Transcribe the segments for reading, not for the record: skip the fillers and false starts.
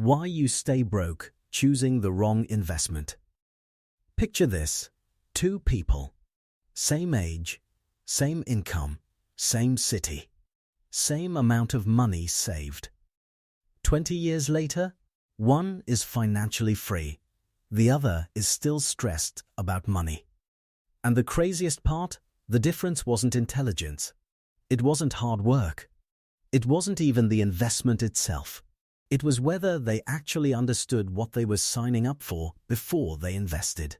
Why you stay broke choosing the wrong investment. Picture this: two people, same age, same income, same city, same amount of money saved. 20 years later, one is financially free, the other is still stressed about money. And the craziest part, the difference wasn't intelligence. It wasn't hard work. It wasn't even the investment itself. It was whether they actually understood what they were signing up for before they invested.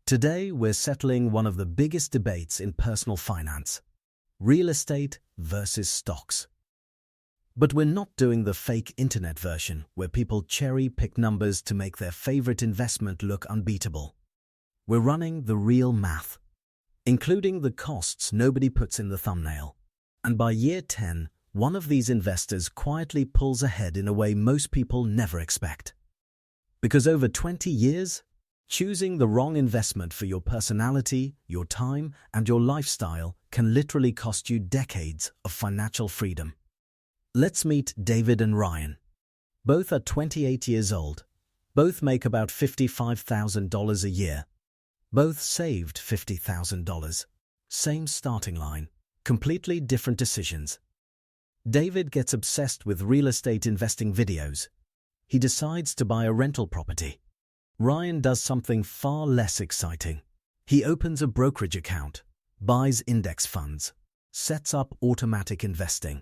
Today, we're settling one of the biggest debates in personal finance: real estate versus stocks. But we're not doing the fake internet version where people cherry-pick numbers to make their favorite investment look unbeatable. We're running the real math, including the costs nobody puts in the thumbnail. And by year 10, one of these investors quietly pulls ahead in a way most people never expect. Because over 20 years, choosing the wrong investment for your personality, your time, and your lifestyle can literally cost you decades of financial freedom. Let's meet David and Ryan. Both are 28 years old. Both make about $55,000 a year. Both saved $50,000. Same starting line. Completely different decisions. David gets obsessed with real estate investing videos. He decides to buy a rental property. Ryan does something far less exciting. He opens a brokerage account, buys index funds, sets up automatic investing.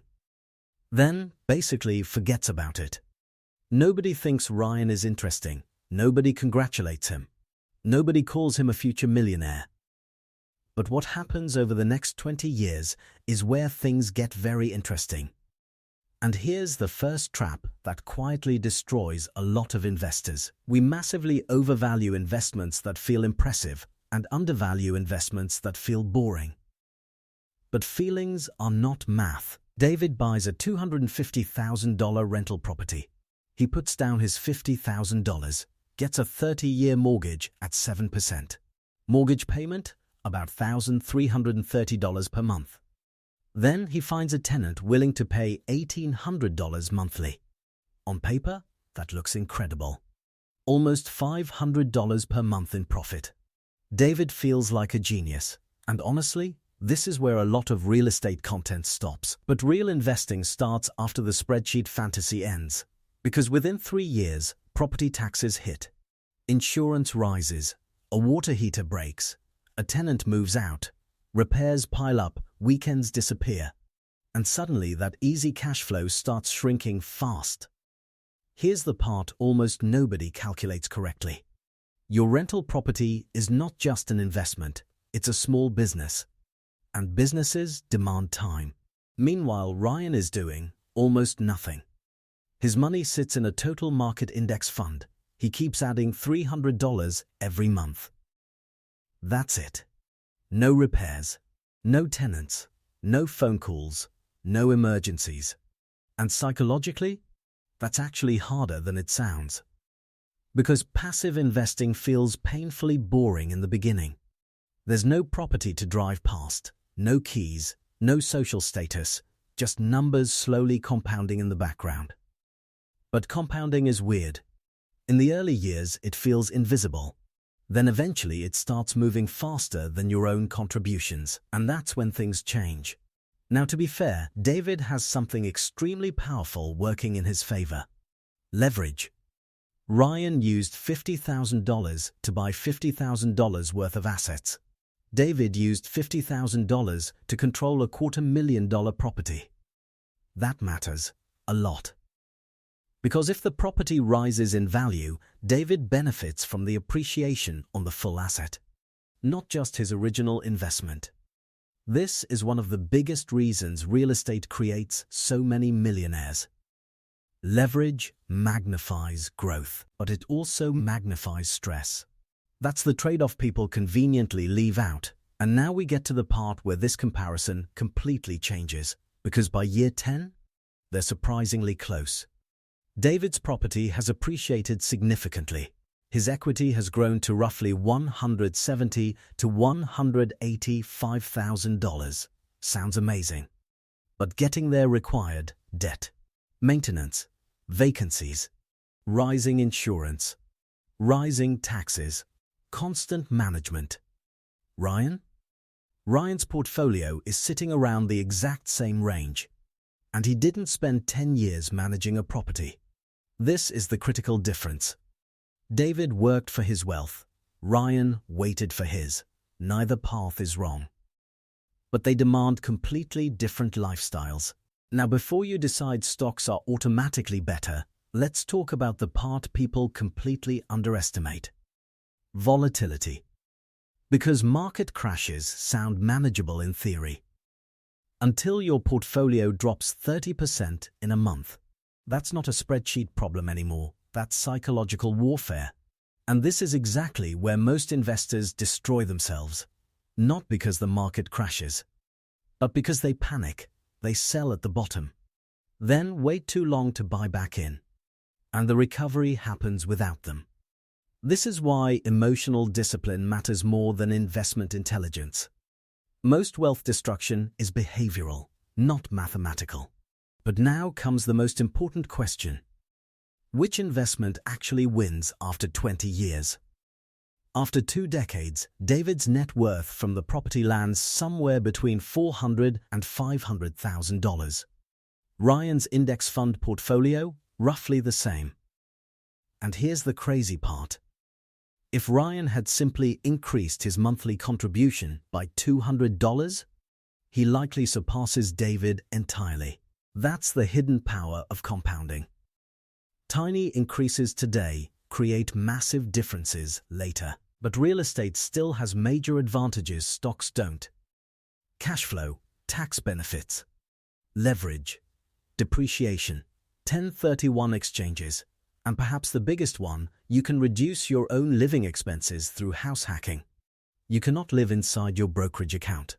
Then, basically, forgets about it. Nobody thinks Ryan is interesting. Nobody congratulates him. Nobody calls him a future millionaire. But what happens over the next 20 years is where things get very interesting. And here's the first trap that quietly destroys a lot of investors. We massively overvalue investments that feel impressive and undervalue investments that feel boring. But feelings are not math. David buys a $250,000 rental property. He puts down his $50,000, gets a 30-year mortgage at 7%. Mortgage payment? About $1,330 per month. Then he finds a tenant willing to pay $1,800 monthly. On paper, that looks incredible. Almost $500 per month in profit. David feels like a genius, and honestly, this is where a lot of real estate content stops. But real investing starts after the spreadsheet fantasy ends. Because within 3 years, property taxes hit. Insurance rises. A water heater breaks. A tenant moves out. Repairs pile up. Weekends disappear. And suddenly that easy cash flow starts shrinking fast. Here's the part almost nobody calculates correctly. Your rental property is not just an investment. It's a small business. And businesses demand time. Meanwhile, Ryan is doing almost nothing. His money sits in a total market index fund. He keeps adding $300 every month. That's it. No repairs, no tenants, no phone calls, no emergencies. And psychologically, that's actually harder than it sounds. Because passive investing feels painfully boring in the beginning. There's no property to drive past. No keys, no social status, just numbers slowly compounding in the background. But compounding is weird. In the early years, it feels invisible. Then eventually it starts moving faster than your own contributions, and that's when things change. Now, to be fair, David has something extremely powerful working in his favor: leverage. Ryan used $50,000 to buy $50,000 worth of assets. David used $50,000 to control a $250,000 property. That matters a lot. Because if the property rises in value, David benefits from the appreciation on the full asset, not just his original investment. This is one of the biggest reasons real estate creates so many millionaires. Leverage magnifies growth, but it also magnifies stress. That's the trade-off people conveniently leave out. And now we get to the part where this comparison completely changes, because by year 10, they're surprisingly close. David's property has appreciated significantly. His equity has grown to roughly $170,000 to $185,000. Sounds amazing. But getting there required debt, maintenance, vacancies, rising insurance, rising taxes, constant management. Ryan? Ryan's portfolio is sitting around the exact same range, and he didn't spend 10 years managing a property. This is the critical difference. David worked for his wealth. Ryan waited for his. Neither path is wrong. But they demand completely different lifestyles. Now, before you decide stocks are automatically better, let's talk about the part people completely underestimate: volatility. Because market crashes sound manageable in theory, until your portfolio drops 30% in a month. That's not a spreadsheet problem anymore. That's psychological warfare. And this is exactly where most investors destroy themselves. Not because the market crashes, but because they panic. They sell at the bottom, then wait too long to buy back in, and the recovery happens without them. This is why emotional discipline matters more than investment intelligence. Most wealth destruction is behavioral, not mathematical. But now comes the most important question. Which investment actually wins after 20 years? After 2 decades, David's net worth from the property lands somewhere between $400,000 and $500,000. Ryan's index fund portfolio, roughly the same. And here's the crazy part. If Ryan had simply increased his monthly contribution by $200, he likely surpasses David entirely. That's the hidden power of compounding. Tiny increases today create massive differences later. But real estate still has major advantages stocks don't: cash flow, tax benefits, leverage, depreciation, 1031 exchanges, and perhaps the biggest one, you can reduce your own living expenses through house hacking. You cannot live inside your brokerage account.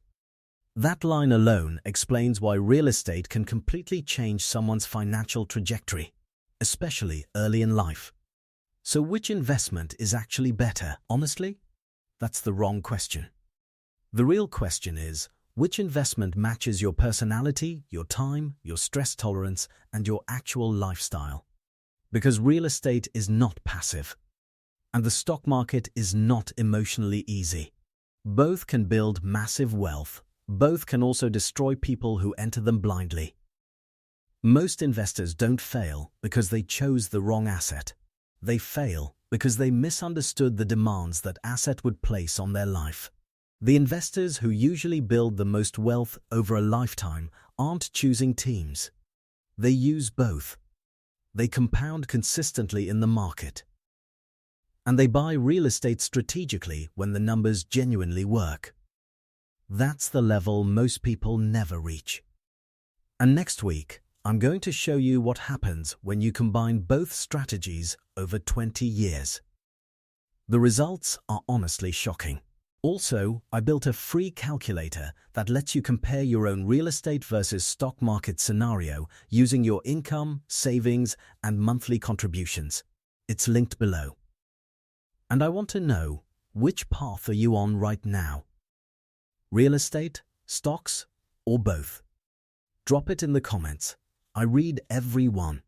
That line alone explains why real estate can completely change someone's financial trajectory, especially early in life. So which investment is actually better? Honestly, that's the wrong question. The real question is, which investment matches your personality, your time, your stress tolerance, and your actual lifestyle? Because real estate is not passive, and the stock market is not emotionally easy. Both can build massive wealth. Both can also destroy people who enter them blindly. Most investors don't fail because they chose the wrong asset. They fail because they misunderstood the demands that asset would place on their life. The investors who usually build the most wealth over a lifetime aren't choosing teams. They use both. They compound consistently in the market. And they buy real estate strategically when the numbers genuinely work. That's the level most people never reach. And next week, I'm going to show you what happens when you combine both strategies over 20 years. The results are honestly shocking. Also, I built a free calculator that lets you compare your own real estate versus stock market scenario using your income, savings, and monthly contributions. It's linked below. And I want to know, which path are you on right now? Real estate, stocks, or both? Drop it in the comments. I read every one.